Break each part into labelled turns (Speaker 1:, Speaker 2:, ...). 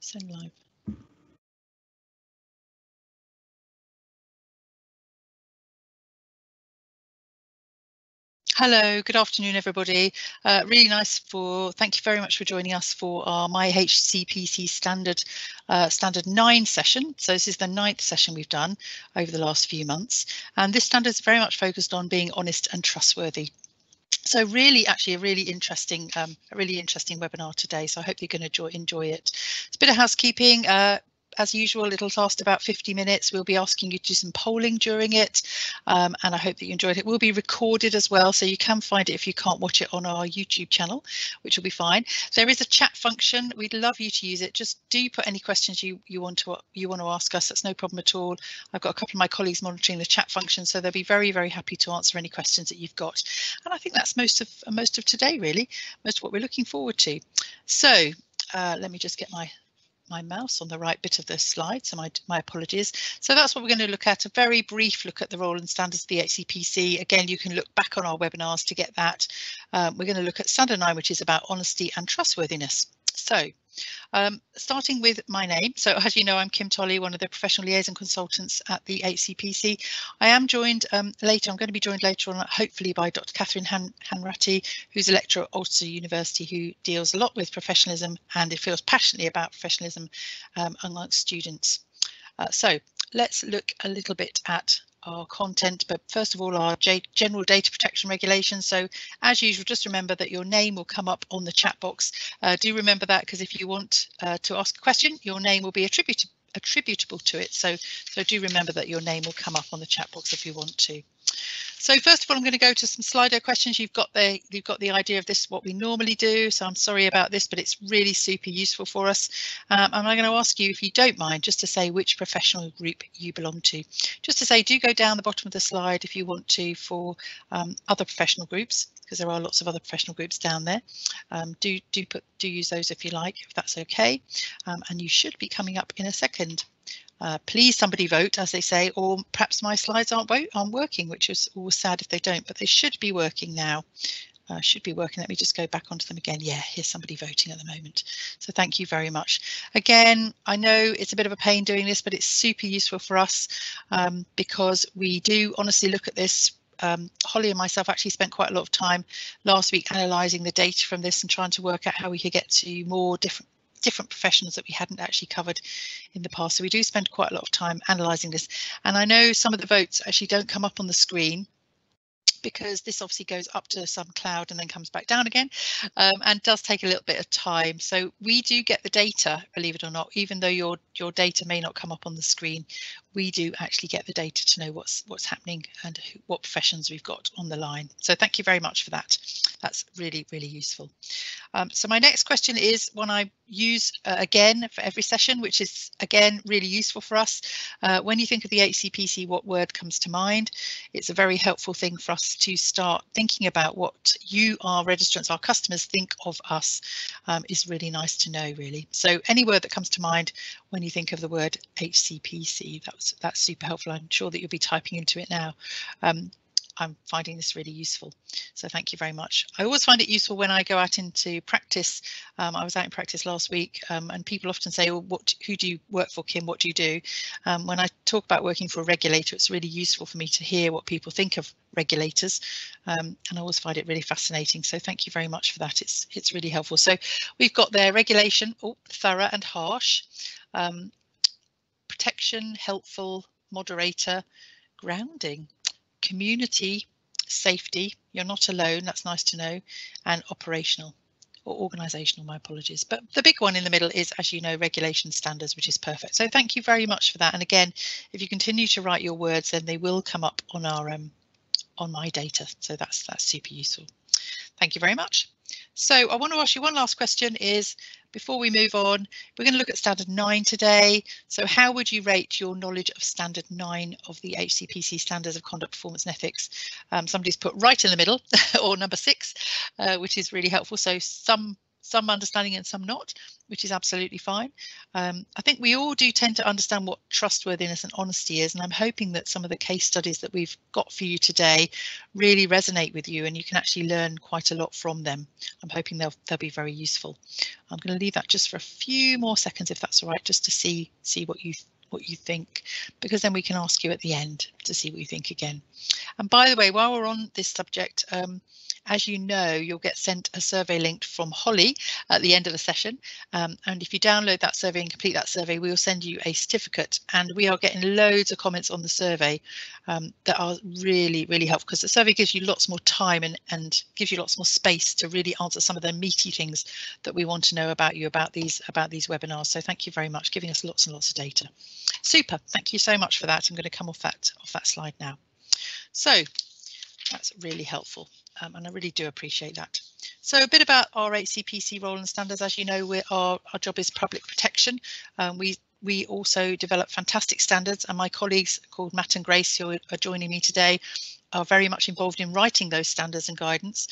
Speaker 1: Send live. Hello, good afternoon, everybody. Really nice thank you very much for joining us for our My HCPC Standard 9 session. So this is the 9th session we've done over the last few months, and this standard is very much focused on being honest and trustworthy. So really, actually, a really interesting webinar today. So I hope you're going to enjoy it. It's a bit of housekeeping. As usual, it'll last about 50 minutes. We'll be asking you to do some polling during it, and I hope that you enjoyed it. It will be recorded as well, so you can find it if you can't watch it on our YouTube channel, which will be fine. There is a chat function. We'd love you to use it. Just do put any questions you want to ask us. That's no problem at all. I've got a couple of my colleagues monitoring the chat function, so they'll be very, very happy to answer any questions that you've got. And I think that's most of today, really, most of what we're looking forward to. So let me just get my mouse on the right bit of the slide, so my apologies. So that's what we're going to look at, a very brief look at the role and standards of the HCPC. Again, you can look back on our webinars to get that. We're going to look at standard 9, which is about honesty and trustworthiness. So starting with my name. So as you know, I'm Kim Tolley, one of the professional liaison consultants at the HCPC. I am joined later, I'm going to be joined later on, hopefully, by Dr. Catherine Hanratty, who's a lecturer at Ulster University, who deals a lot with professionalism and feels passionately about professionalism amongst students. So let's look a little bit at our content, but first of all, our general data protection regulations. So as usual, just remember that your name will come up on the chat box. Do remember that, because if you want to ask a question, your name will be attributable to it. So do remember that your name will come up on the chat box if you want to. So first of all, I'm going to go to some Slido questions. You've got the idea of this, what we normally do. So I'm sorry about this, but it's really super useful for us. And I'm going to ask you, if you don't mind, just to say which professional group you belong to. Just to say, do go down the bottom of the slide if you want to for other professional groups, because there are lots of other professional groups down there. Do use those if you like, if that's okay. And you should be coming up in a second. Please somebody vote, as they say, or perhaps my slides aren't working, which is always sad if they don't, but they should be working now. Should be working. Let me just go back onto them again. Yeah, here's somebody voting at the moment. So thank you very much. Again, I know it's a bit of a pain doing this, but it's super useful for us because we do honestly look at this. Holly and myself actually spent quite a lot of time last week analysing the data from this and trying to work out how we could get to more different professions that we hadn't actually covered in the past. So we do spend quite a lot of time analysing this. And I know some of the votes actually don't come up on the screen, because this obviously goes up to some cloud and then comes back down again, and does take a little bit of time. So we do get the data, believe it or not, even though your data may not come up on the screen. We do actually get the data to know what's happening and what professions we've got on the line. So thank you very much for that. That's really, really useful. So my next question is one I use again for every session, which is again really useful for us. When you think of the HCPC, what word comes to mind? It's a very helpful thing for us to start thinking about what you, our registrants, our customers, think of us. Is really nice to know, really. So any word that comes to mind when you think of the word HCPC, that's super helpful. I'm sure that you'll be typing into it now. I'm finding this really useful, so thank you very much. I always find it useful when I go out into practice. I was out in practice last week, and people often say, well, who do you work for, Kim? What do you do? When I talk about working for a regulator, it's really useful for me to hear what people think of regulators, and I always find it really fascinating. So thank you very much for that. It's really helpful. So we've got their regulation, thorough and harsh, protection, helpful, moderator, grounding, community, safety, you're not alone, that's nice to know, and operational or organisational, my apologies. But the big one in the middle is, as you know, regulation standards, which is perfect. So thank you very much for that. And again, if you continue to write your words, then they will come up on our on my data. So that's super useful. Thank you very much. So I want to ask you one last question is, before we move on, we're going to look at standard 9 today. So how would you rate your knowledge of standard 9 of the HCPC standards of conduct, performance and ethics? Somebody's put right in the middle or number 6, which is really helpful. So some some understanding and some not, which is absolutely fine. I think we all do tend to understand what trustworthiness and honesty is, and I'm hoping that some of the case studies that we've got for you today really resonate with you and you can actually learn quite a lot from them. I'm hoping they'll be very useful. I'm going to leave that just for a few more seconds, if that's all right, just to see what you think, because then we can ask you at the end to see what you think again. And by the way, while we're on this subject, as you know, you'll get sent a survey link from Holly at the end of the session. And if you download that survey and complete that survey, we'll send you a certificate. And we are getting loads of comments on the survey that are really, really helpful, because the survey gives you lots more time and gives you lots more space to really answer some of the meaty things that we want to know about you, about these webinars. So thank you very much, giving us lots and lots of data. Super, thank you so much for that. I'm going to come off that slide now. So that's really helpful, and I really do appreciate that. So a bit about our HCPC role and standards. As you know, our job is public protection. We also develop fantastic standards, and my colleagues called Matt and Grace, who are joining me today, are very much involved in writing those standards and guidance.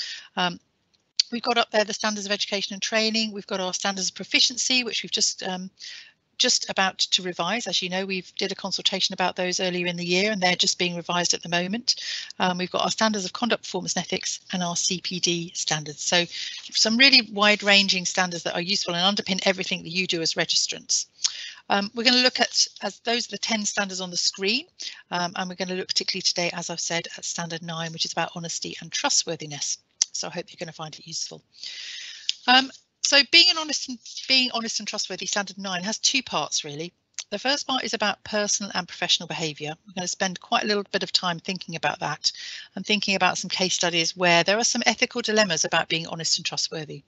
Speaker 1: We've got up there the standards of education and training. We've got our standards of proficiency, which we've just about to revise. As you know, we've did a consultation about those earlier in the year, and they're just being revised at the moment. We've got our standards of conduct, performance and ethics, and our CPD standards. So some really wide-ranging standards that are useful and underpin everything that you do as registrants. We're going to look at, as those are the 10 standards on the screen, and we're going to look particularly today, as I've said, at standard 9, which is about honesty and trustworthiness. So I hope you're going to find it useful. So being honest and trustworthy, standard 9 has two parts really. The first part is about personal and professional behaviour. We're going to spend quite a little bit of time thinking about that and thinking about some case studies where there are some ethical dilemmas about being honest and trustworthy.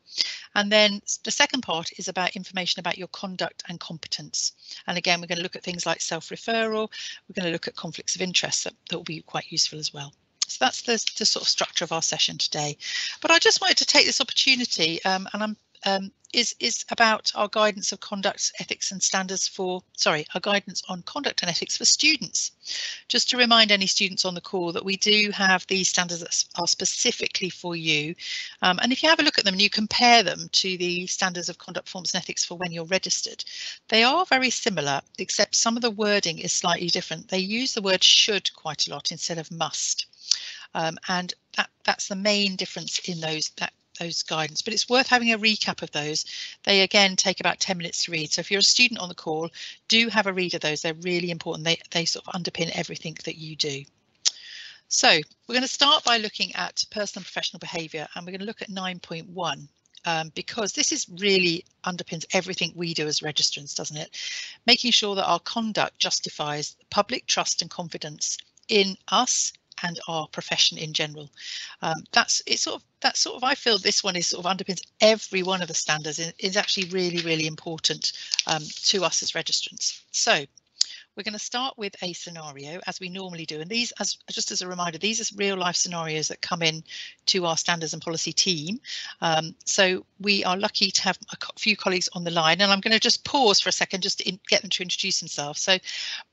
Speaker 1: And then the second part is about information about your conduct and competence. And again, we're going to look at things like self-referral. We're going to look at conflicts of interest that will be quite useful as well. So that's the sort of structure of our session today. But I just wanted to take this opportunity is about our guidance of conduct, ethics and standards our guidance on conduct and ethics for students. Just to remind any students on the call that we do have these standards that are specifically for you. And if you have a look at them and you compare them to the standards of conduct, performance and ethics for when you're registered, they are very similar, except some of the wording is slightly different. They use the word should quite a lot instead of must. And that's the main difference in those guidance, but it's worth having a recap of those. They again take about 10 minutes to read, so if you're a student on the call, do have a read of those. They're really important. They sort of underpin everything that you do. So we're going to start by looking at personal and professional behaviour, and we're going to look at 9.1 because this is really underpins everything we do as registrants, doesn't it? Making sure that our conduct justifies public trust and confidence in us and our profession in general. I feel this one is sort of underpins every one of the standards. Is actually really, really important to us as registrants. So we're going to start with a scenario, as we normally do, and these, just as a reminder, these are real life scenarios that come in to our standards and policy team. So we are lucky to have a few colleagues on the line, and I'm going to just pause for a second just to get them to introduce themselves. So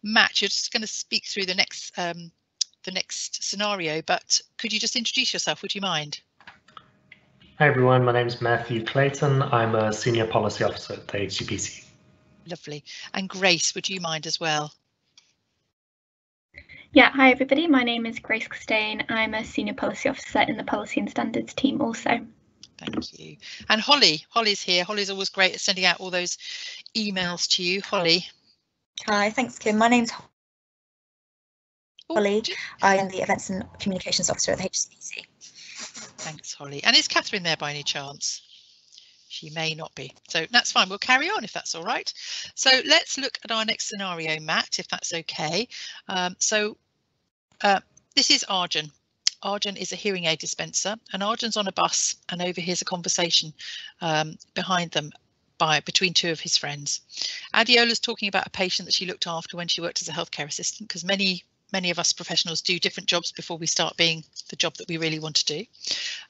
Speaker 1: Matt, you're just going to speak through the next scenario, but could you just introduce yourself? Would you mind?
Speaker 2: Hi everyone, my name is Matthew Clayton. I'm a Senior Policy Officer at the HCPC.
Speaker 1: Lovely. And Grace, would you mind as well?
Speaker 3: Yeah, hi everybody, my name is Grace Costain. I'm a Senior Policy Officer in the Policy and Standards team also.
Speaker 1: Thank you. And Holly's here. Holly's always great at sending out all those emails to you. Holly.
Speaker 4: Hi, thanks Kim. My name's Holly. I am the Events and Communications Officer at the HCPC.
Speaker 1: Thanks, Holly. And is Catherine there by any chance? She may not be. So that's fine. We'll carry on if that's all right. So let's look at our next scenario, Matt, if that's OK. This is Arjun. Arjun is a hearing aid dispenser, and Arjun's on a bus and overhears a conversation behind them between two of his friends. Adiola's talking about a patient that she looked after when she worked as a healthcare assistant, because many of us professionals do different jobs before we start being the job that we really want to do.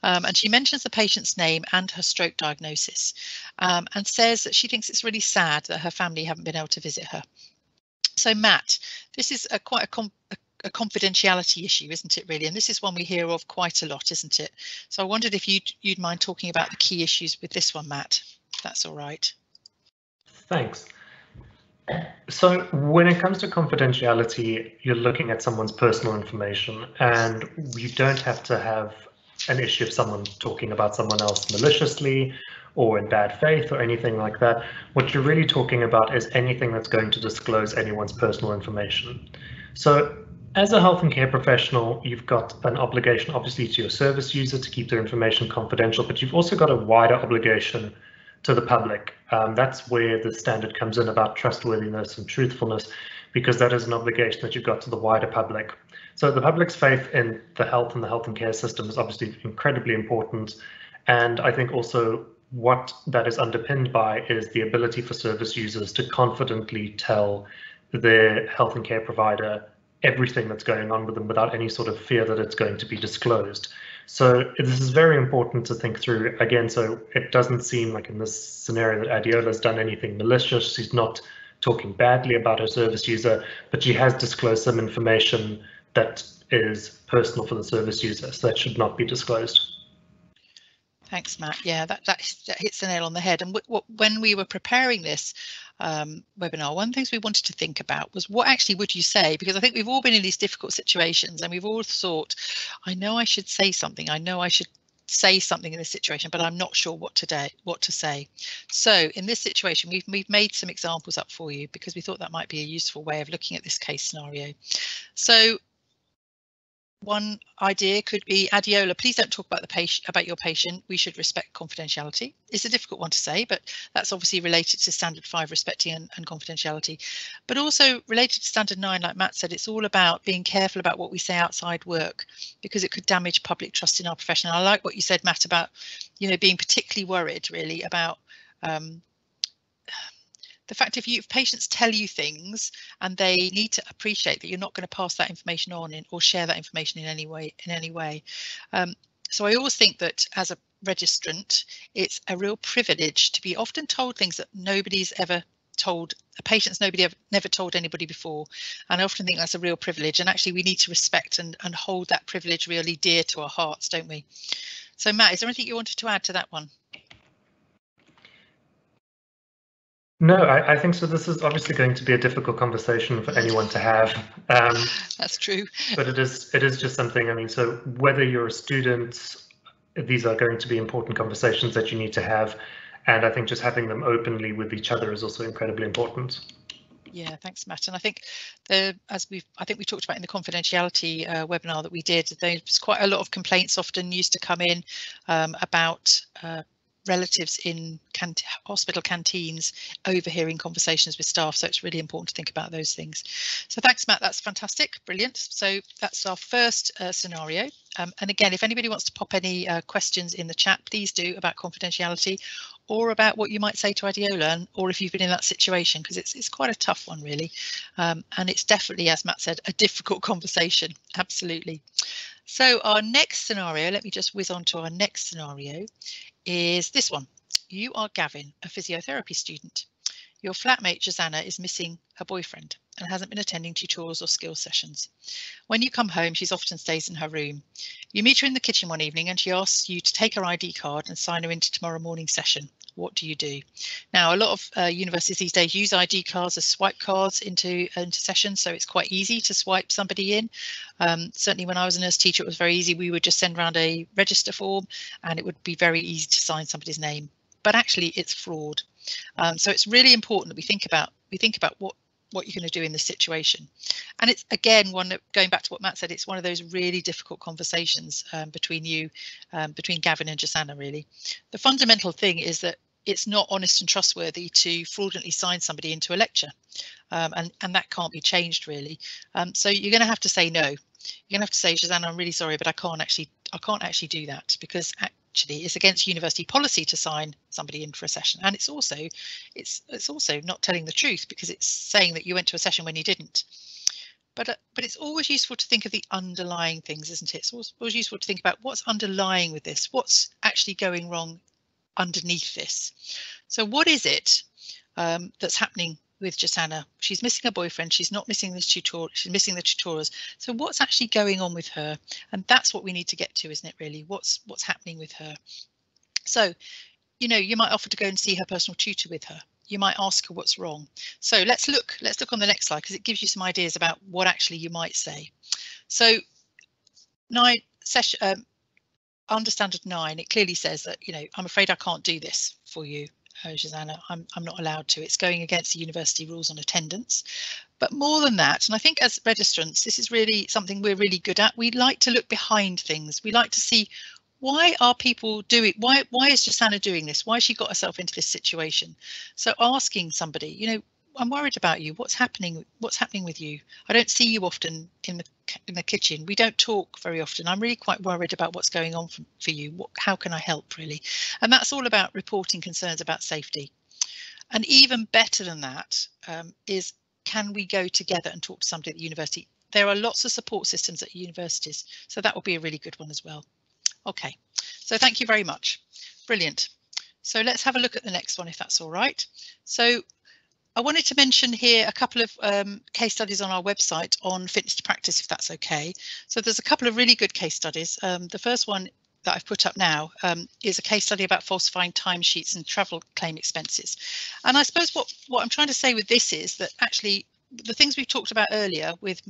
Speaker 1: And she mentions the patient's name and her stroke diagnosis, and says that she thinks it's really sad that her family haven't been able to visit her. So Matt, this is quite a a confidentiality issue, isn't it, really? And this is one we hear of quite a lot, isn't it? So I wondered if you'd mind talking about the key issues with this one, Matt, if that's all right.
Speaker 2: Thanks. So when it comes to confidentiality, you're looking at someone's personal information, and you don't have to have an issue of someone talking about someone else maliciously or in bad faith or anything like that. What you're really talking about is anything that's going to disclose anyone's personal information. So as a health and care professional, you've got an obligation, obviously, to your service user to keep their information confidential, but you've also got a wider obligation to the public. That's where the standard comes in about trustworthiness and truthfulness, because that is an obligation that you've got to the wider public. So the public's faith in the health and care system is obviously incredibly important. And I think also what that is underpinned by is the ability for service users to confidently tell their health and care provider everything that's going on with them without any sort of fear that it's going to be disclosed. So this is very important to think through, again, so it doesn't seem like in this scenario that Adiola's done anything malicious. She's not talking badly about her service user, but she has disclosed some information that is personal for the service user, so that should not be disclosed.
Speaker 1: Thanks, Matt. Yeah, that hits the nail on the head. And when we were preparing this webinar, one of the things we wanted to think about was what actually would you say? Because I think we've all been in these difficult situations and we've all thought, I know I should say something. I know I should say something in this situation, but I'm not sure what to say. So in this situation, we've made some examples up for you because we thought that might be a useful way of looking at this case scenario. So one idea could be, Adiola, please don't talk about your patient. We should respect confidentiality. It's a difficult one to say, but that's obviously related to standard 5, respecting and confidentiality, but also related to standard 9, like Matt said, it's all about being careful about what we say outside work because it could damage public trust in our profession. I like what you said, Matt, about, being particularly worried really about the fact if patients tell you things and they need to appreciate that you're not going to pass that information on or share that information in any way. So I always think that as a registrant, it's a real privilege to be often told things that nobody's ever told a patient, never told anybody before. And I often think that's a real privilege. And actually we need to respect and hold that privilege really dear to our hearts, don't we? So Matt, is there anything you wanted to add to that one?
Speaker 2: No, I think so. This is obviously going to be a difficult conversation for anyone to have.
Speaker 1: That's true.
Speaker 2: But it is just something, I mean, so whether you're a student, these are going to be important conversations that you need to have. And I think just having them openly with each other is also incredibly important.
Speaker 1: Yeah, thanks, Matt. And I think I think we talked about in the confidentiality webinar that we did, there's quite a lot of complaints often used to come in about relatives in hospital canteens overhearing conversations with staff, so it's really important to think about those things. So thanks, Matt, that's fantastic, brilliant. So that's our first scenario, and again, if anybody wants to pop any questions in the chat, please do, about confidentiality or about what you might say to Adiola, or if you've been in that situation, because it's quite a tough one really, and it's definitely, as Matt said, a difficult conversation, absolutely. So our next scenario, let me just whiz on to our next scenario, is this one. You are Gavin, a physiotherapy student. Your flatmate Jazana is missing her boyfriend and hasn't been attending tutors or skills sessions. When you come home, she often stays in her room. You meet her in the kitchen one evening and she asks you to take her ID card and sign her into tomorrow morning's session. What do you do? Now, a lot of universities these days use ID cards as swipe cards into sessions, so it's quite easy to swipe somebody in. Certainly when I was a nurse teacher, it was very easy. We would just send around a register form and it would be very easy to sign somebody's name. But actually it's fraud. So it's really important that we think about what you're going to do in this situation. And it's, again, going back to what Matt said, it's one of those really difficult conversations between Gavin and Jazana, really. The fundamental thing is that it's not honest and trustworthy to fraudulently sign somebody into a lecture, and that can't be changed, really. So you're going to have to say no. You're going to have to say, Jazana, I'm really sorry, but I can't actually do that, because actually it's against university policy to sign somebody in for a session, and it's also not telling the truth, because it's saying that you went to a session when you didn't. But it's always useful to think of the underlying things, isn't it? It's always useful to think about what's underlying with this, what's actually going wrong underneath this. So what is it that's happening with Josanna. She's missing her boyfriend. She's not missing this tutor. She's missing the tutorials. So what's actually going on with her? And that's what we need to get to, isn't it? Really, what's happening with her? So, you know, you might offer to go and see her personal tutor with her. You might ask her what's wrong. So let's look on the next slide, because it gives you some ideas about what actually you might say. So under standard 9, it clearly says that, you know, I'm afraid I can't do this for you, Josanna. I'm not allowed to. It's going against the university rules on attendance. But more than that, and I think as registrants, this is really something we're really good at. We like to look behind things. We like to see, why are people doing, why is Josanna doing this? Why has she got herself into this situation? So asking somebody, you know, I'm worried about you. What's happening with you? I don't see you often in the kitchen. We don't talk very often. I'm really quite worried about what's going on for you. How can I help, really? And that's all about reporting concerns about safety. And even better than that is, can we go together and talk to somebody at the university? There are lots of support systems at universities, so that will be a really good one as well. Okay, so thank you very much. Brilliant. So let's have a look at the next one, if that's all right. So I wanted to mention here a couple of case studies on our website on fitness to practice, if that's okay. So there's a couple of really good case studies. The first one that I've put up now is a case study about falsifying timesheets and travel claim expenses. And I suppose what I'm trying to say with this is that actually the things we've talked about earlier with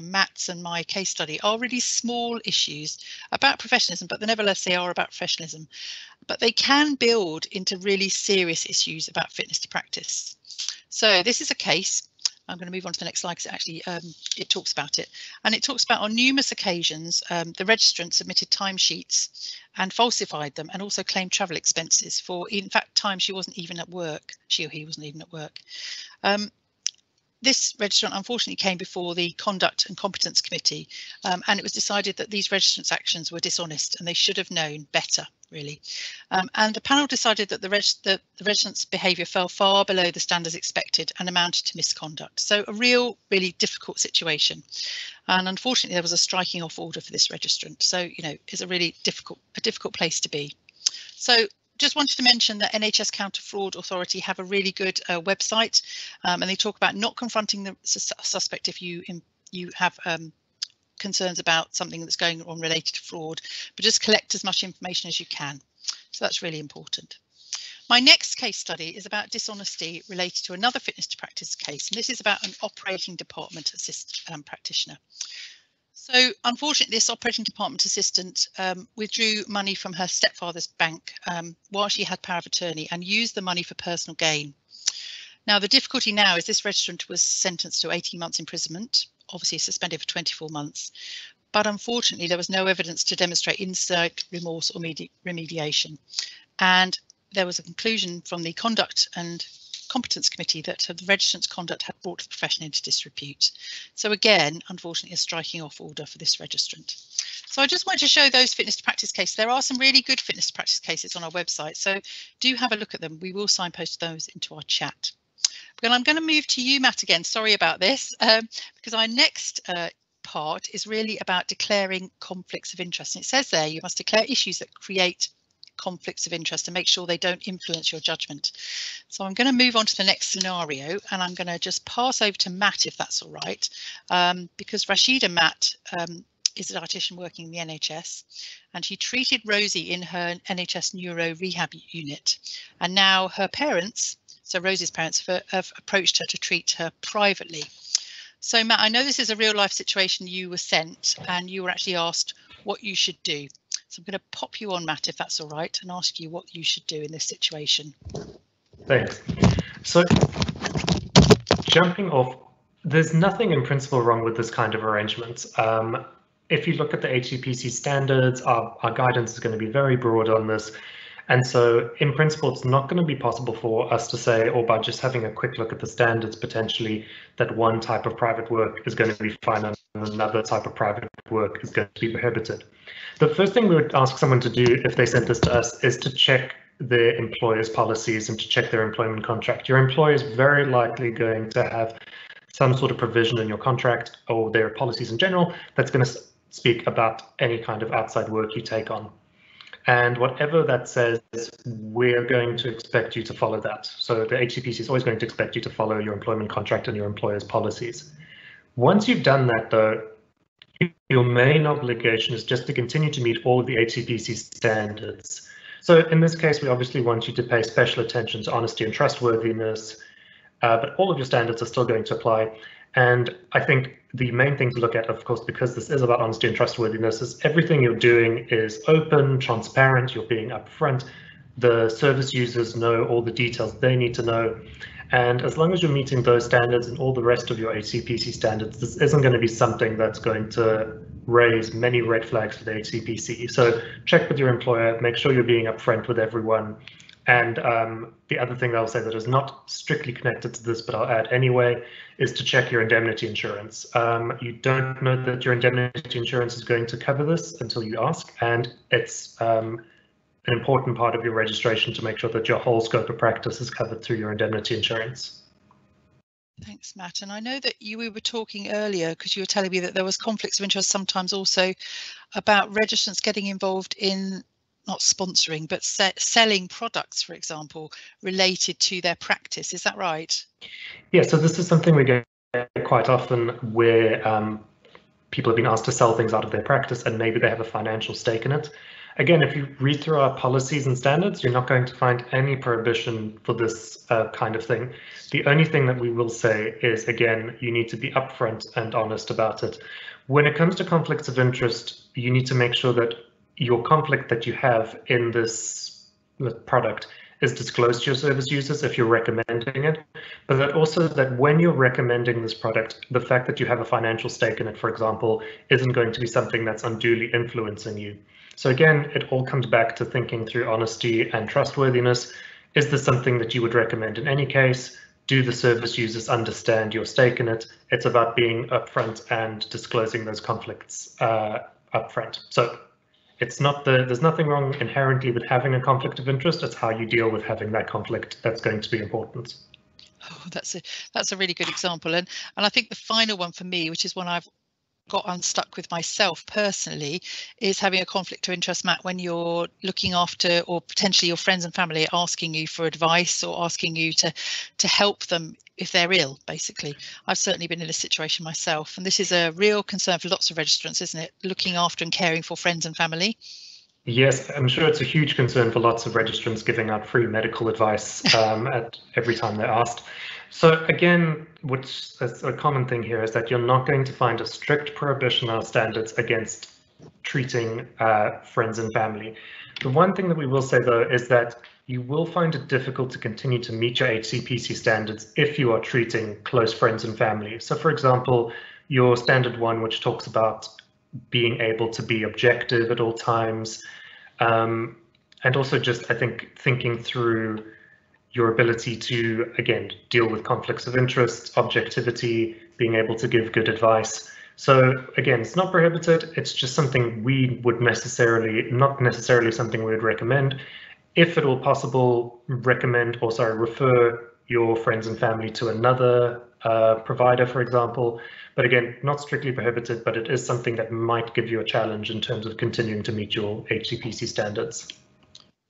Speaker 1: Matt's and my case study are really small issues about professionalism, but nevertheless they are about professionalism. But they can build into really serious issues about fitness to practice. So this is a case. I'm going to move on to the next slide because actually it talks about it. And it talks about on numerous occasions the registrant submitted timesheets and falsified them, and also claimed travel expenses for, in fact, time she wasn't even at work. She or he wasn't even at work. This registrant unfortunately came before the Conduct and Competence Committee, and it was decided that these registrants' actions were dishonest and they should have known better, really. And the panel decided that the registrant's behaviour fell far below the standards expected and amounted to misconduct. So a really difficult situation. And unfortunately, there was a striking off order for this registrant. So, you know, it's a really difficult place to be. So just wanted to mention that NHS Counter Fraud Authority have a really good website, and they talk about not confronting the suspect if you have concerns about something that's going on related to fraud, but just collect as much information as you can. So that's really important. My next case study is about dishonesty related to another fitness to practice case, and this is about an operating department practitioner. So unfortunately, this operating department assistant withdrew money from her stepfather's bank while she had power of attorney and used the money for personal gain. Now, the difficulty now is this registrant was sentenced to 18 months imprisonment, obviously suspended for 24 months. But unfortunately, there was no evidence to demonstrate insight, remorse or remediation. And there was a conclusion from the Conduct and Competence Committee that the registrant's conduct had brought the profession into disrepute. So again, unfortunately, a striking off order for this registrant. So I just wanted to show those fitness to practice cases. There are some really good fitness to practice cases on our website, so do have a look at them. We will signpost those into our chat. But I'm going to move to you, Matt, again. Sorry about this, because our next part is really about declaring conflicts of interest. And it says there you must declare issues that create conflicts of interest and make sure they don't influence your judgment. So I'm going to move on to the next scenario, and I'm going to just pass over to Matt, if that's all right, because Rashida Matt is a dietitian working in the NHS, and she treated Rosie in her NHS neuro rehab unit, and now her parents, so Rosie's parents, have approached her to treat her privately. So Matt, I know this is a real life situation. You were sent and you were actually asked what you should do. So I'm going to pop you on, Matt, if that's all right, and ask you what you should do in this situation.
Speaker 2: Thanks. So jumping off, there's nothing in principle wrong with this kind of arrangement. If you look at the HCPC standards, our guidance is going to be very broad on this. And so in principle, it's not going to be possible for us to say, or by just having a quick look at the standards, potentially that one type of private work is going to be fine and another type of private work is going to be prohibited. The first thing we would ask someone to do if they sent this to us is to check their employer's policies and to check their employment contract. Your employer is very likely going to have some sort of provision in your contract or their policies in general that's going to speak about any kind of outside work you take on. And whatever that says, we're going to expect you to follow that. So the HCPC is always going to expect you to follow your employment contract and your employer's policies. Once you've done that, though, your main obligation is just to continue to meet all of the HCPC standards. So in this case, we obviously want you to pay special attention to honesty and trustworthiness, but all of your standards are still going to apply. And I think the main thing to look at, of course, because this is about honesty and trustworthiness, is everything you're doing is open, transparent, you're being upfront. The service users know all the details they need to know. And as long as you're meeting those standards and all the rest of your HCPC standards, this isn't going to be something that's going to raise many red flags for the HCPC. So check with your employer, make sure you're being upfront with everyone. And the other thing that I'll say that is not strictly connected to this, but I'll add anyway, is to check your indemnity insurance. You don't know that your indemnity insurance is going to cover this until you ask, and it's an important part of your registration to make sure that your whole scope of practice is covered through your indemnity insurance.
Speaker 1: Thanks, Matt. And I know that we were talking earlier, because you were telling me that there was conflicts of interest sometimes also about registrants getting involved in not sponsoring, but selling products, for example, related to their practice. Is that right?
Speaker 2: Yeah, so this is something we get quite often where people have been asked to sell things out of their practice and maybe they have a financial stake in it. Again, if you read through our policies and standards, you're not going to find any prohibition for this kind of thing. The only thing that we will say is, again, you need to be upfront and honest about it. When it comes to conflicts of interest, you need to make sure that your conflict that you have in this product is disclosed to your service users if you're recommending it, but that also that when you're recommending this product, the fact that you have a financial stake in it, for example, isn't going to be something that's unduly influencing you. So again, it all comes back to thinking through honesty and trustworthiness. Is this something that you would recommend in any case? Do the service users understand your stake in it? It's about being upfront and disclosing those conflicts upfront. So it's not there's nothing wrong inherently with having a conflict of interest. It's how you deal with having that conflict that's going to be important.
Speaker 1: Oh, that's a really good example. And I think the final one for me, which is one I've got unstuck with myself personally, is having a conflict of interest, Matt, when you're looking after, or potentially your friends and family are asking you for advice or asking you to help them if they're ill, basically. I've certainly been in a situation myself, and this is a real concern for lots of registrants, isn't it? Looking after and caring for friends and family. Yes,
Speaker 2: I'm sure it's a huge concern for lots of registrants, giving out free medical advice at every time they're asked. So again, which is a common thing here, is that you're not going to find a strict prohibition or standards against treating friends and family. The one thing that we will say, though, is that you will find it difficult to continue to meet your HCPC standards if you are treating close friends and family. So for example, your standard one, which talks about being able to be objective at all times, and also just, I think, thinking through your ability to, again, deal with conflicts of interest, objectivity, being able to give good advice. So again, it's not prohibited, it's just something we would not necessarily something we would recommend. If at all possible, refer your friends and family to another provider, for example. But again, not strictly prohibited, but it is something that might give you a challenge in terms of continuing to meet your HCPC standards.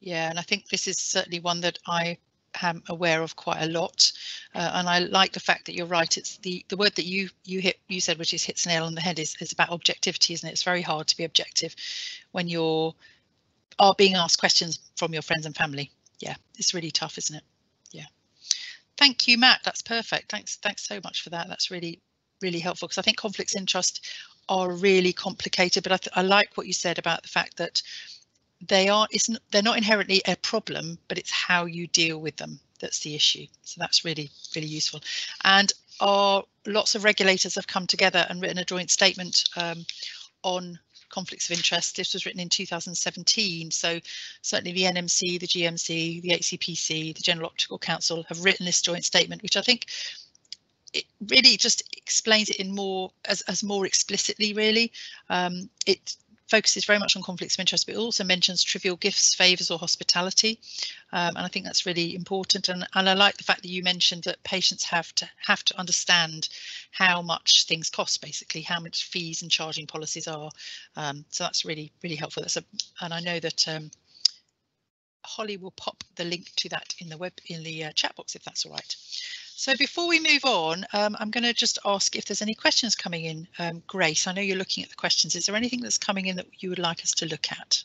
Speaker 1: Yeah, and I think this is certainly one that I am aware of quite a lot, and I like the fact that you're right. It's the word that you said, which is hits nail on the head, is about objectivity, isn't it? It's very hard to be objective when you're being asked questions from your friends and family. Yeah, it's really tough, isn't it? Yeah. Thank you, Matt. That's perfect. Thanks so much for that. That's really helpful, because I think conflicts of interest are really complicated, but I like what you said about the fact that they're not inherently a problem, but it's how you deal with them that's the issue. So that's really useful. And lots of regulators have come together and written a joint statement on conflicts of interest. This was written in 2017, so certainly the NMC, the GMC, the HCPC, the General Optical Council have written this joint statement, which I think it really just explains it in more explicitly, really. It focuses very much on conflicts of interest, but it also mentions trivial gifts, favours or hospitality, and I think that's really important. And I like the fact that you mentioned that patients have to understand how much things cost, basically how much fees and charging policies are. So that's really helpful. And I know that Holly will pop the link to that in the chat box, if that's all right. So before we move on, I'm going to just ask if there's any questions coming in. Grace, I know you're looking at the questions. Is there anything that's coming in that you would like us to look at?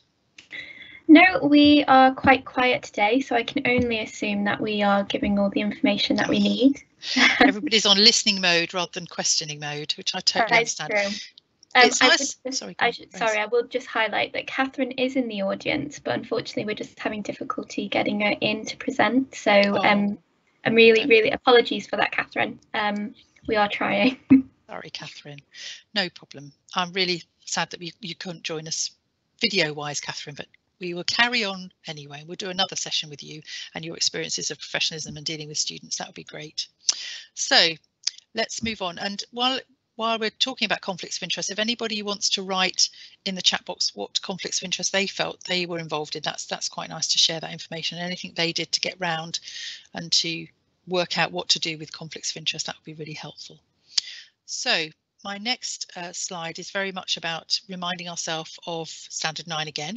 Speaker 3: No, we are quite quiet today, so I can only assume that we are giving all the information that we need.
Speaker 1: Everybody's on listening mode rather than questioning mode, which I totally understand.
Speaker 3: True.
Speaker 1: It's
Speaker 3: I
Speaker 1: nice.
Speaker 3: I will just highlight that Catherine is in the audience, but unfortunately we're just having difficulty getting her in to present. So I'm really apologies for that, Catherine. We are trying.
Speaker 1: Sorry, Catherine. No problem. I'm really sad that you couldn't join us video-wise, Catherine, but we will carry on anyway. We'll do another session with you and your experiences of professionalism and dealing with students. That would be great. So let's move on. And while we're talking about conflicts of interest, if anybody wants to write in the chat box what conflicts of interest they felt they were involved in, that's quite nice to share that information. Anything they did to get round and to work out what to do with conflicts of interest, that would be really helpful. So my next slide is very much about reminding ourselves of Standard 9 again,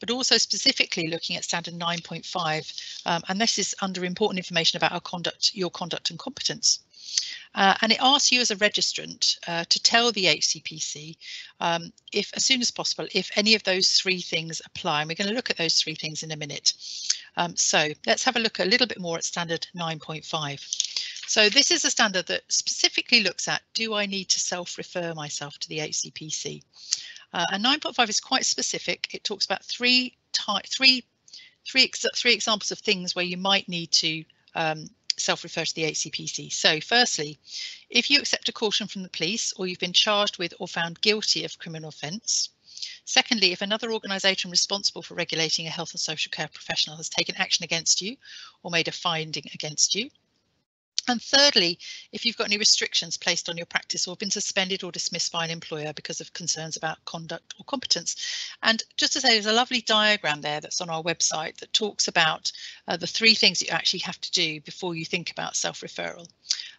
Speaker 1: but also specifically looking at Standard 9.5, and this is under important information about your conduct and competence. And it asks you as a registrant to tell the HCPC if, as soon as possible, if any of those three things apply. And we're going to look at those three things in a minute. So let's have a look a little bit more at Standard 9.5. So this is a standard that specifically looks at, do I need to self-refer myself to the HCPC? And 9.5 is quite specific. It talks about three examples of things where you might need to self-refer to the HCPC. So firstly, if you accept a caution from the police or you've been charged with or found guilty of criminal offence. Secondly, if another organisation responsible for regulating a health and social care professional has taken action against you or made a finding against you. And thirdly, if you've got any restrictions placed on your practice or been suspended or dismissed by an employer because of concerns about conduct or competence. And just to say, there's a lovely diagram there that's on our website that talks about the three things that you actually have to do before you think about self-referral.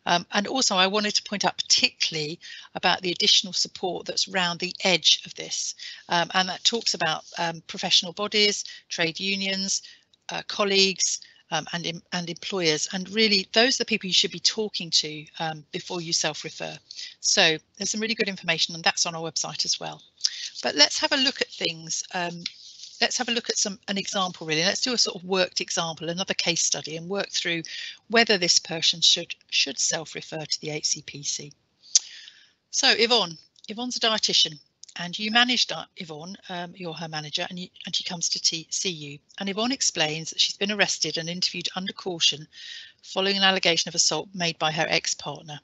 Speaker 1: And also I wanted to point out particularly about the additional support that's around the edge of this. And that talks about professional bodies, trade unions, colleagues, and employers, and really those are the people you should be talking to before you self-refer. So there's some really good information and that's on our website as well. But let's have a look at things. Let's have a look at an example really. Let's do a sort of worked example, another case study, and work through whether this person should self-refer to the HCPC. So Yvonne's a dietitian. And you managed Yvonne, you're her manager, and she comes to see you. And Yvonne explains that she's been arrested and interviewed under caution following an allegation of assault made by her ex-partner.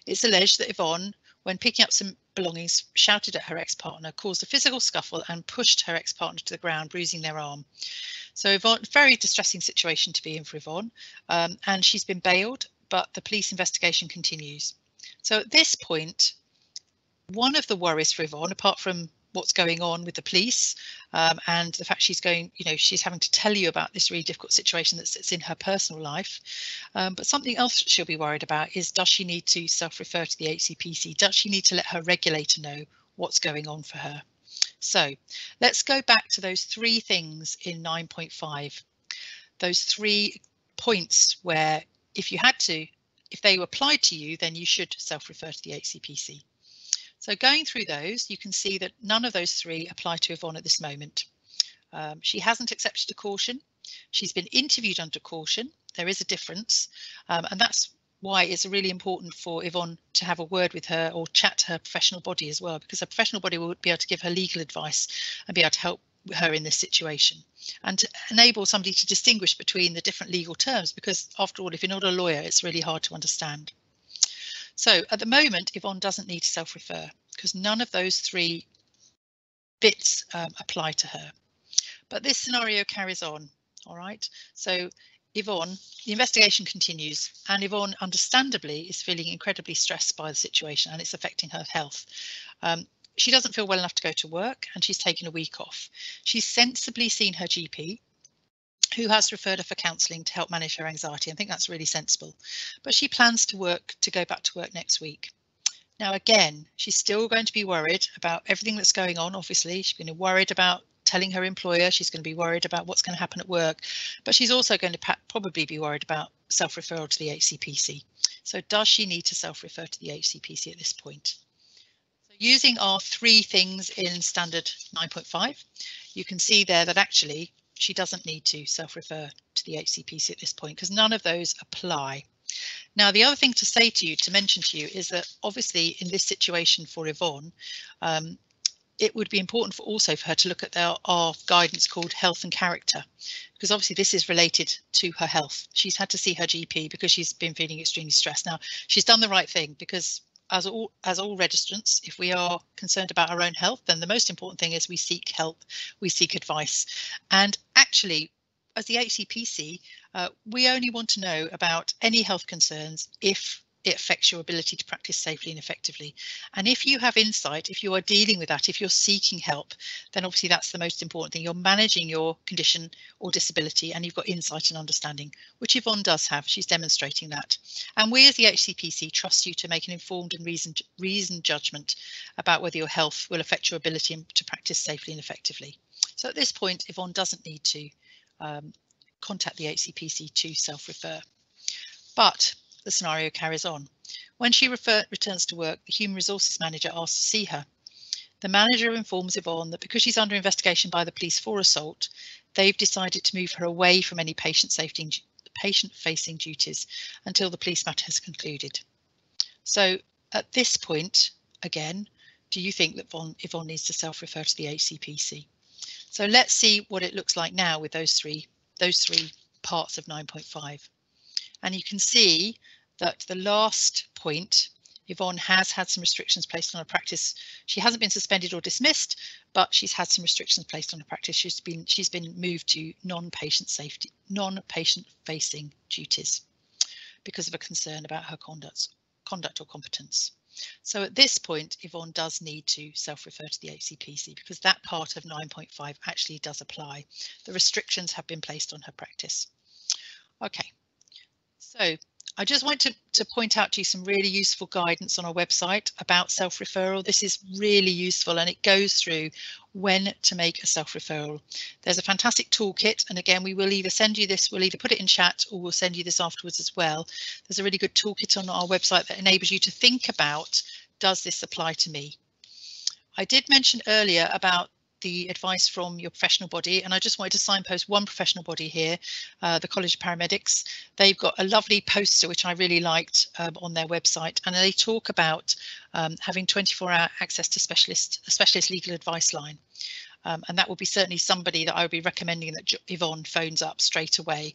Speaker 1: It's alleged that Yvonne, when picking up some belongings, shouted at her ex-partner, caused a physical scuffle and pushed her ex-partner to the ground, bruising their arm. So Yvonne, very distressing situation to be in for Yvonne, and she's been bailed, but the police investigation continues. So at this point, one of the worries for Yvonne, apart from what's going on with the police and the fact she's having to tell you about this really difficult situation that sits in her personal life, but something else she'll be worried about is, does she need to self-refer to the HCPC? Does she need to let her regulator know what's going on for her? So let's go back to those three things in 9.5, those 3 points where if they were applied to you, then you should self-refer to the HCPC. So going through those, you can see that none of those 3 apply to Yvonne at this moment. She hasn't accepted a caution. She's been interviewed under caution. There is a difference, and that's why it's really important for Yvonne to have a word with her or chat to her professional body as well, because her professional body will be able to give her legal advice and be able to help her in this situation and to enable somebody to distinguish between the different legal terms, because after all, if you're not a lawyer, it's really hard to understand. So at the moment, Yvonne doesn't need to self-refer because none of those 3 bits apply to her. But this scenario carries on. All right. So Yvonne, the investigation continues, and Yvonne understandably is feeling incredibly stressed by the situation and it's affecting her health. She doesn't feel well enough to go to work and she's taken a week off. She's sensibly seen her GP, who has referred her for counselling to help manage her anxiety. I think that's really sensible, but she plans to go back to work next week. Now, again, she's still going to be worried about everything that's going on. Obviously, she's been worried about telling her employer. She's going to be worried about what's going to happen at work, but she's also going to probably be worried about self-referral to the HCPC. So does she need to self-refer to the HCPC at this point? So using our 3 things in standard 9.5, you can see there that actually she doesn't need to self-refer to the HCPC at this point because none of those apply. Now, the other thing to say to you, to mention to you, is that obviously in this situation for Yvonne, it would be important for her to look at our guidance called health and character, because obviously this is related to her health. She's had to see her GP because she's been feeling extremely stressed. Now, she's done the right thing, because as all registrants, if we are concerned about our own health, then the most important thing is we seek help, we seek advice. And actually, as the HCPC, we only want to know about any health concerns if it affects your ability to practice safely and effectively. And if you have insight, if you are dealing with that, if you're seeking help, then obviously that's the most important thing. You're managing your condition or disability and you've got insight and understanding, which Yvonne does have. She's demonstrating that. And we as the HCPC trust you to make an informed and reasoned judgment about whether your health will affect your ability to practice safely and effectively. So at this point, Yvonne doesn't need to contact the HCPC to self-refer. But the scenario carries on. When she returns to work, the Human Resources Manager asks to see her. The manager informs Yvonne that because she's under investigation by the police for assault, they've decided to move her away from any patient-facing duties until the police matter has concluded. So at this point, again, do you think that Yvonne needs to self-refer to the HCPC? So let's see what it looks like now with those three parts of 9.5. And you can see that the last point, Yvonne has had some restrictions placed on her practice. She hasn't been suspended or dismissed, but she's had some restrictions placed on her practice. She's been moved to non-patient facing duties because of a concern about her conduct or competence. So at this point, Yvonne does need to self-refer to the HCPC because that part of 9.5 actually does apply. The restrictions have been placed on her practice. Okay, so I just want to point out to you some really useful guidance on our website about self-referral. This is really useful and it goes through when to make a self-referral. There's a fantastic toolkit, and again, we will either send you this, we'll either put it in chat or we'll send you this afterwards as well. There's a really good toolkit on our website that enables you to think about, does this apply to me? I did mention earlier about the advice from your professional body, and I just wanted to signpost one professional body here, the College of Paramedics. They've got a lovely poster which I really liked on their website, and they talk about having 24-hour access to a specialist legal advice line. And that will be certainly somebody that I would be recommending that Yvonne phones up straight away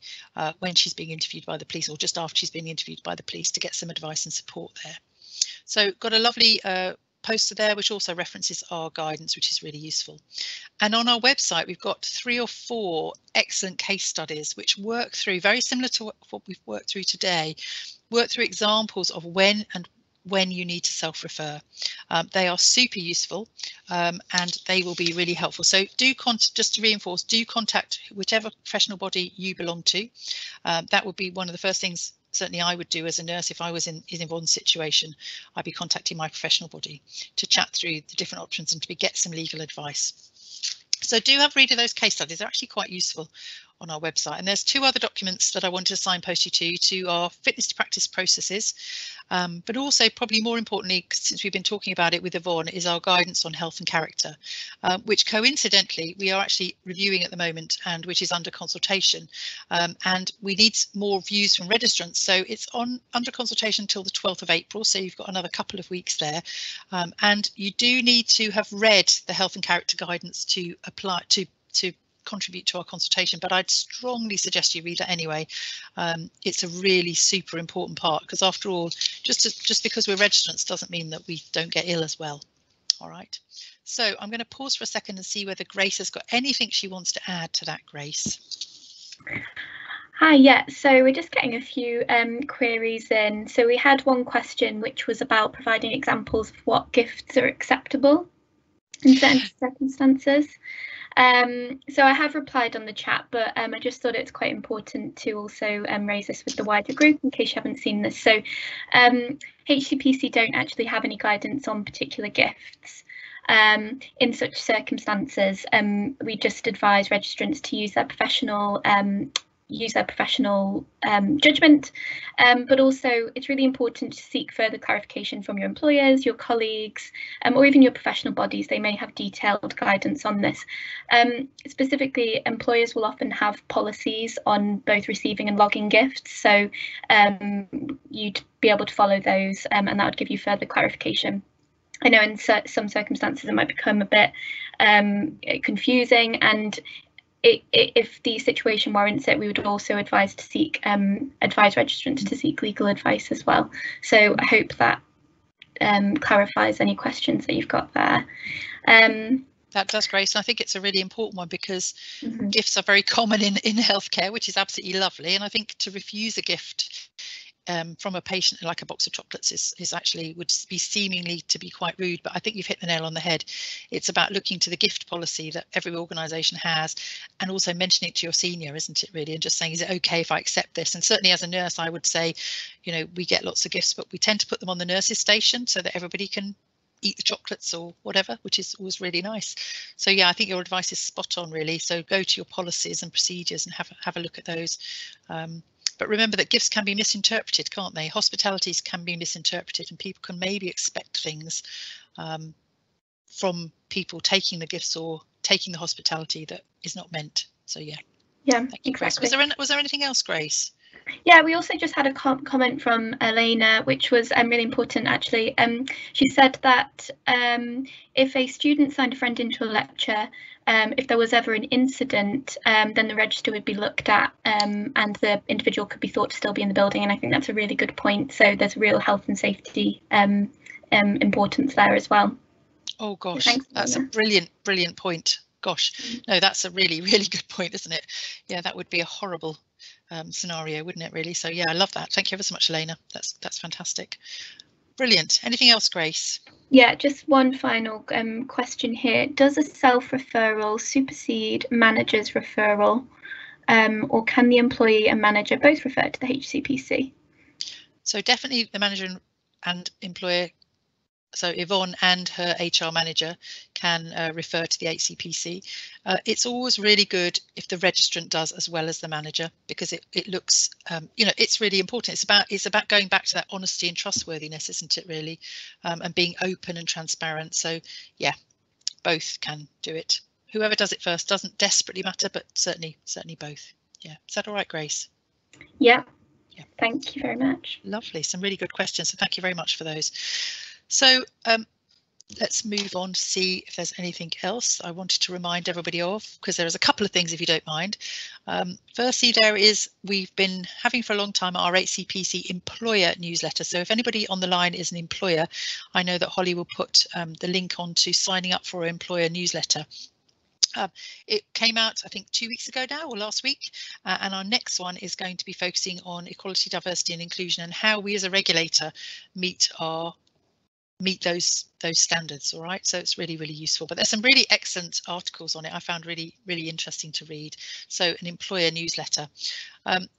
Speaker 1: when she's being interviewed by the police, or just after she's been interviewed by the police, to get some advice and support there. So got a lovely poster there which also references our guidance, which is really useful. And on our website we've got 3 or 4 excellent case studies which work through, very similar to what we've worked through today, work through examples of when you need to self-refer. They are super useful and they will be really helpful. So just to reinforce, do contact whichever professional body you belong to. That would be one of the first things certainly I would do as a nurse. If I was in Yvonne's situation, I'd be contacting my professional body to chat through the different options and to get some legal advice. So do have a read of those case studies. They're actually quite useful on our website. And there's 2 other documents that I wanted to signpost you to our fitness to practice processes, but also probably more importantly, since we've been talking about it with Yvonne, is our guidance on health and character, which coincidentally we are actually reviewing at the moment and which is under consultation. And we need more views from registrants. So it's under consultation until the 12th of April. So you've got another couple of weeks there. And you do need to have read the health and character guidance to apply to contribute to our consultation, but I'd strongly suggest you read it anyway. It's a really super important part, because after all, just because we're registrants doesn't mean that we don't get ill as well. All right, so I'm going to pause for a second and see whether Grace has got anything she wants to add to that. Grace.
Speaker 3: Hi, yeah, so we're just getting a few queries in. So we had one question which was about providing examples of what gifts are acceptable in certain circumstances. So I have replied on the chat, but I just thought it's quite important to also raise this with the wider group in case you haven't seen this. So HCPC don't actually have any guidance on particular gifts. In such circumstances, we just advise registrants to use their professional judgment, but also it's really important to seek further clarification from your employers, your colleagues, or even your professional bodies. They may have detailed guidance on this. Specifically, employers will often have policies on both receiving and logging gifts, so you'd be able to follow those, and that would give you further clarification. I know in some circumstances it might become a bit confusing, and if the situation warrants it, we would also advise registrants to seek legal advice as well. So I hope that clarifies any questions that you've got there.
Speaker 1: That does, Grace, and I think it's a really important one because gifts are very common in healthcare, which is absolutely lovely. And I think to refuse a gift from a patient, like a box of chocolates, is actually would be seemingly to be quite rude, but I think you've hit the nail on the head. It's about looking to the gift policy that every organisation has, and also mentioning it to your senior, isn't it, really, and just saying, is it okay if I accept this? And certainly as a nurse, I would say, you know, we get lots of gifts, but we tend to put them on the nurses' station so that everybody can eat the chocolates or whatever, which is always really nice. So yeah, I think your advice is spot on, really. So go to your policies and procedures and have a look at those. But remember that gifts can be misinterpreted, can't they? Hospitalities can be misinterpreted, and people can maybe expect things from people taking the gifts or taking the hospitality that is not meant. So yeah.
Speaker 3: Yeah,
Speaker 1: thank you,
Speaker 3: exactly.
Speaker 1: Grace. Was there anything else, Grace?
Speaker 3: Yeah, we also just had a comment from Elena, which was really important, actually. She said that if a student signed a friend into a lecture, if there was ever an incident, then the register would be looked at, and the individual could be thought to still be in the building. And I think that's a really good point. So there's real health and safety importance there as well.
Speaker 1: Oh gosh,
Speaker 3: Thanks,
Speaker 1: that's
Speaker 3: Elena.
Speaker 1: a brilliant point. Gosh, no, that's a really good point, isn't it? Yeah, that would be a horrible scenario, wouldn't it, really? So yeah, I love that. Thank you ever so much, Elena. That's fantastic. Brilliant. Anything else, Grace?
Speaker 3: Yeah, just one final question here. Does a self-referral supersede manager's referral, or can the employee and manager both refer to the HCPC?
Speaker 1: So definitely the manager and employer, so Yvonne and her HR manager, can refer to the HCPC. It's always really good if the registrant does as well as the manager, because it looks, you know, it's really important. It's about going back to that honesty and trustworthiness, isn't it, really, and being open and transparent. So yeah, both can do it. Whoever does it first doesn't desperately matter, but certainly both. Yeah, is that all right, Grace?
Speaker 3: Yeah.
Speaker 1: Yeah.
Speaker 3: Thank you very much.
Speaker 1: Lovely, some really good questions. So thank you very much for those. So let's move on to see if there's anything else I wanted to remind everybody of, because there's a couple of things, if you don't mind. Firstly, we've been having for a long time our HCPC employer newsletter. So if anybody on the line is an employer, I know that Holly will put the link on to signing up for our employer newsletter. It came out, I think, 2 weeks ago now, or last week, and our next one is going to be focusing on equality, diversity and inclusion, and how we as a regulator meet those standards. All right, so it's really useful, but there's some really excellent articles on it. I found really interesting to read. So an employer newsletter.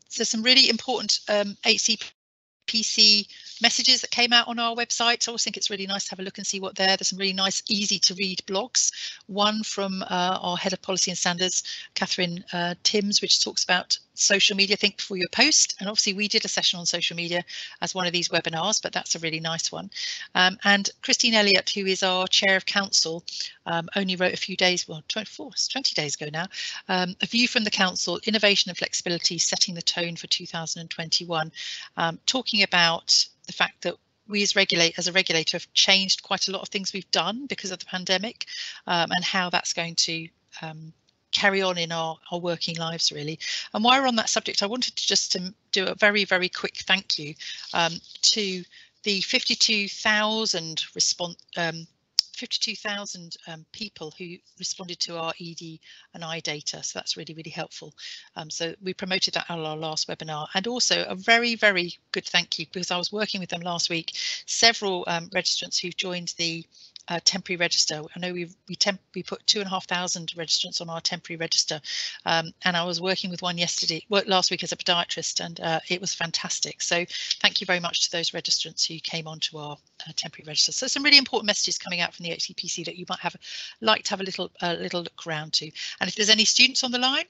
Speaker 1: So some really important HCPC messages that came out on our website. I always think it's really nice to have a look and see what there's some really nice, easy to read blogs. One from our head of policy and standards, Catherine Timms, which talks about social media, think before you post. And obviously we did a session on social media as one of these webinars, but that's a really nice one. And Christine Elliott, who is our chair of council, only wrote a few days, well, 20 days ago now, a view from the council, innovation and flexibility, setting the tone for 2021, talking about the fact that we as a regulator have changed quite a lot of things we've done because of the pandemic, and how that's going to carry on in our working lives, really. And while we're on that subject, I wanted to just do a very quick thank you to the 52,000 people who responded to our ED and I data. So that's really helpful. So we promoted that on our last webinar, and also a very good thank you, because I was working with them last week. Several registrants who joined the temporary register. I know we put 2,500 registrants on our temporary register, and I was working with one last week as a podiatrist, and it was fantastic. So thank you very much to those registrants who came onto our temporary register. So some really important messages coming out from the HCPC that you might like to have a little look around to. And if there's any students on the line,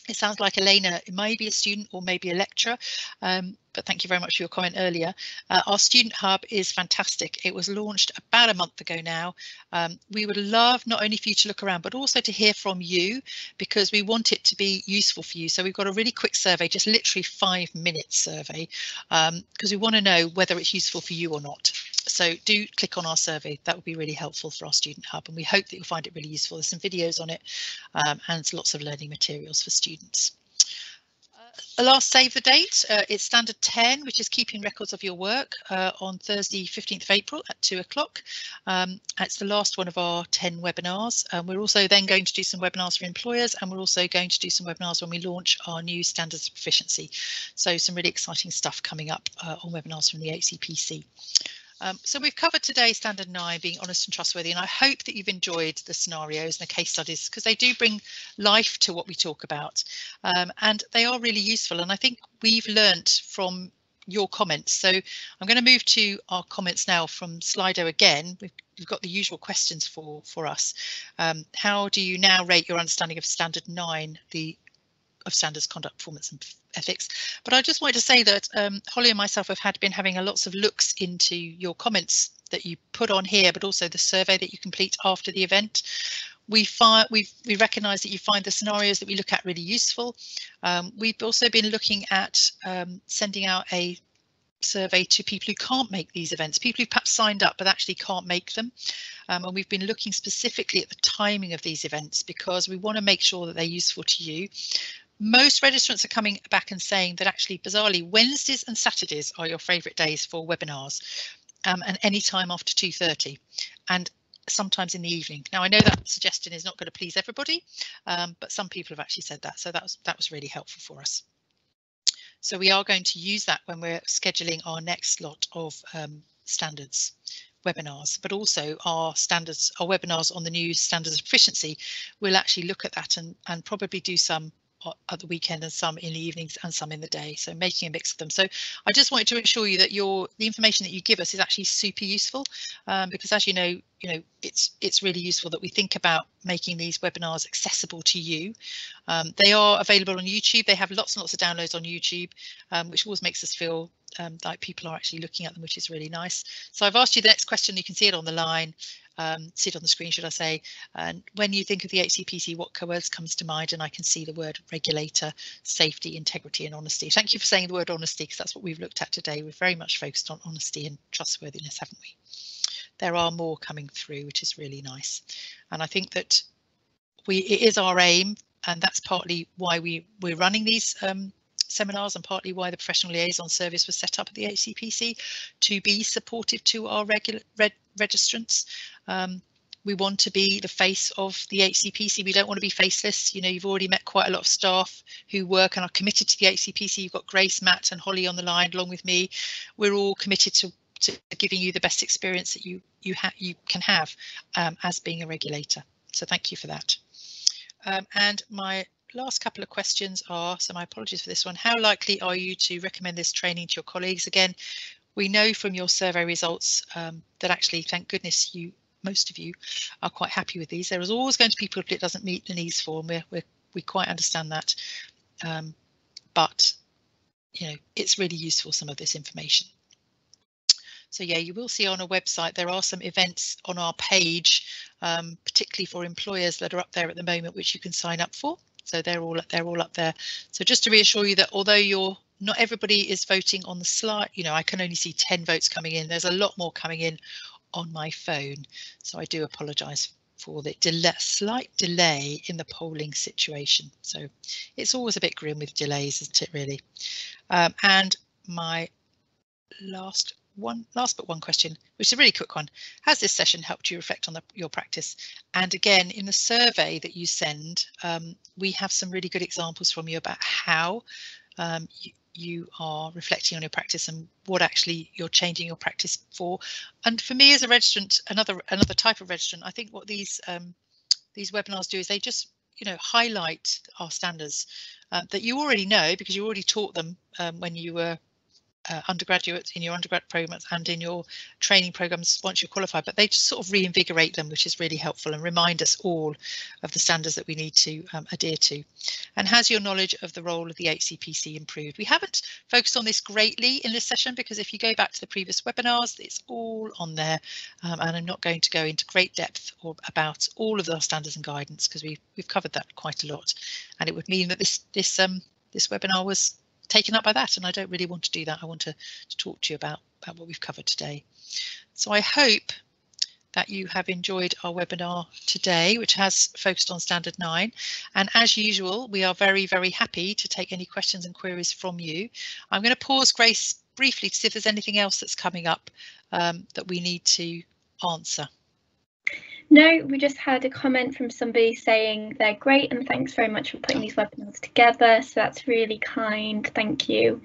Speaker 1: it sounds like Elena may be a student or maybe a lecturer, but thank you very much for your comment earlier. Our student hub is fantastic. It was launched about a month ago now. We would love not only for you to look around, but also to hear from you, because we want it to be useful for you. So we've got a really quick survey, just literally 5-minute survey, because we want to know whether it's useful for you or not. So do click on our survey. That would be really helpful for our student hub, and we hope that you'll find it really useful. There's some videos on it and lots of learning materials for students. Last save the date, it's standard 10, which is keeping records of your work on Thursday 15th of April at 2 o'clock. It's the last one of our 10 webinars. We're also then going to do some webinars for employers, and we're also going to do some webinars when we launch our new standards of proficiency. So some really exciting stuff coming up on webinars from the HCPC. So we've covered today standard 9, being honest and trustworthy, and I hope that you've enjoyed the scenarios and the case studies, because they do bring life to what we talk about, and they are really useful. And I think we've learnt from your comments. So I'm going to move to our comments now from Slido again. We've got the usual questions for us. How do you now rate your understanding of standard 9, of standards, conduct, performance and ethics? But I just wanted to say that Holly and myself have been having lots of looks into your comments that you put on here, but also the survey that you complete after the event. We recognise that you find the scenarios that we look at really useful. We've also been looking at sending out a survey to people who can't make these events, people who perhaps signed up but actually can't make them. And we've been looking specifically at the timing of these events, because we want to make sure that they're useful to you. Most registrants are coming back and saying that actually, bizarrely, Wednesdays and Saturdays are your favourite days for webinars, and any time after 2:30, and sometimes in the evening. Now, I know that suggestion is not going to please everybody, but some people have actually said that, so that was really helpful for us. So we are going to use that when we're scheduling our next lot of standards webinars, but also our webinars on the new standards of proficiency. We'll actually look at that and probably do some at the weekend and some in the evenings and some in the day, so making a mix of them. So I just wanted to assure you that the information that you give us is actually super useful, because as you know it's really useful that we think about making these webinars accessible to you. They are available on YouTube. They have lots and lots of downloads on YouTube, which always makes us feel like people are actually looking at them, which is really nice. So I've asked you the next question. You can see it on the line, see it on the screen, should I say. And when you think of the HCPC, what words comes to mind? And I can see the word regulator, safety, integrity and honesty. Thank you for saying the word honesty, because that's what we've looked at today. We've very much focused on honesty and trustworthiness, haven't we? There are more coming through, which is really nice. And I think that it is our aim, and that's partly why we're running these seminars, and partly why the professional liaison service was set up at the HCPC, to be supportive to our registrants. We want to be the face of the HCPC. We don't want to be faceless. You've already met quite a lot of staff who work and are committed to the HCPC. You've got Grace, Matt and Holly on the line along with me. We're all committed to giving you the best experience that you can have as being a regulator. So thank you for that. And my last couple of questions are, so my apologies for this one, how likely are you to recommend this training to your colleagues? Again, we know from your survey results that actually, thank goodness, most of you are quite happy with these. There is always going to be people it doesn't meet the needs for, and we quite understand that. But it's really useful, some of this information. So yeah, you will see on our website there are some events on our page, particularly for employers, that are up there at the moment, which you can sign up for. So they're all up there. So just to reassure you that although not everybody is voting on the slide, I can only see 10 votes coming in. There's a lot more coming in on my phone. So I do apologise for the slight delay in the polling situation. So it's always a bit grim with delays, isn't it, really? And my last but one question, which is a really quick one. Has this session helped you reflect on your practice? And again, in the survey that you send, we have some really good examples from you about how you are reflecting on your practice and what actually you're changing your practice for. And for me as a registrant, another type of registrant, I think what these webinars do is they just, you know, highlight our standards that you already know because you already taught them when you were undergraduates in your undergrad programs and in your training programs once you're qualified, but they just sort of reinvigorate them, which is really helpful, and remind us all of the standards that we need to adhere to. And has your knowledge of the role of the HCPC improved? We haven't focused on this greatly in this session because if you go back to the previous webinars, it's all on there, and I'm not going to go into great depth about all of our standards and guidance because we've covered that quite a lot, and it would mean that this webinar was taken up by that, and I don't really want to do that. I want to talk to you about what we've covered today. So I hope that you have enjoyed our webinar today, which has focused on Standard 9. And as usual, we are very, very happy to take any questions and queries from you. I'm going to pause, Grace, briefly to see if there's anything else that's coming up that we need to answer.
Speaker 3: No, we just had a comment from somebody saying they're great and thanks very much for putting these webinars together. So that's really kind. Thank you.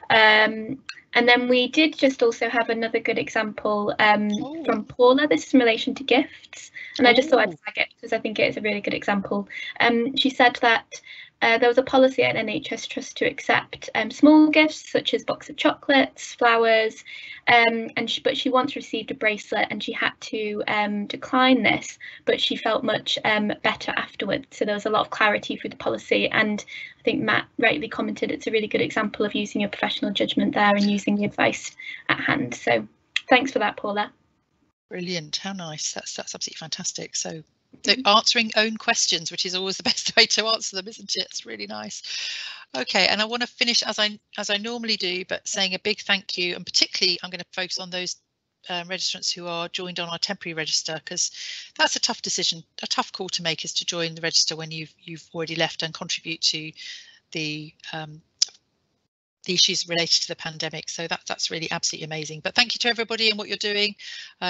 Speaker 3: And then we did just also have another good example from Paula. This is in relation to gifts. And I just thought I'd flag it because I think it is a really good example. She said that there was a policy at NHS Trust to accept small gifts such as box of chocolates, flowers, but she once received a bracelet and she had to decline this, but she felt much better afterwards. So there was a lot of clarity through the policy, and I think Matt rightly commented it's a really good example of using your professional judgment there and using the advice at hand. So thanks for that, Paula.
Speaker 1: Brilliant, how nice. That's absolutely fantastic. So answering own questions, which is always the best way to answer them, isn't it? It's really nice. Okay, and I want to finish as I normally do, but saying a big thank you, and particularly I'm going to focus on those registrants who are joined on our temporary register, because that's a tough decision, a tough call to make, is to join the register when you've already left and contribute to the issues related to the pandemic. So that's really absolutely amazing. But thank you to everybody and what you're doing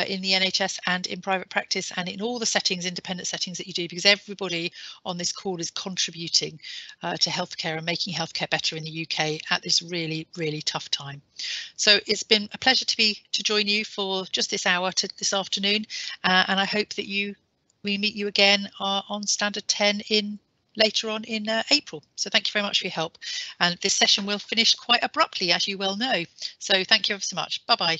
Speaker 1: in the NHS and in private practice and in all the settings, independent settings that you do, because everybody on this call is contributing to healthcare and making healthcare better in the UK at this really, really tough time. So it's been a pleasure to join you for just this hour this afternoon, and I hope that we meet you again on Standard 10 later on in April. So thank you very much for your help, and this session will finish quite abruptly, as you well know. So thank you ever so much. Bye bye.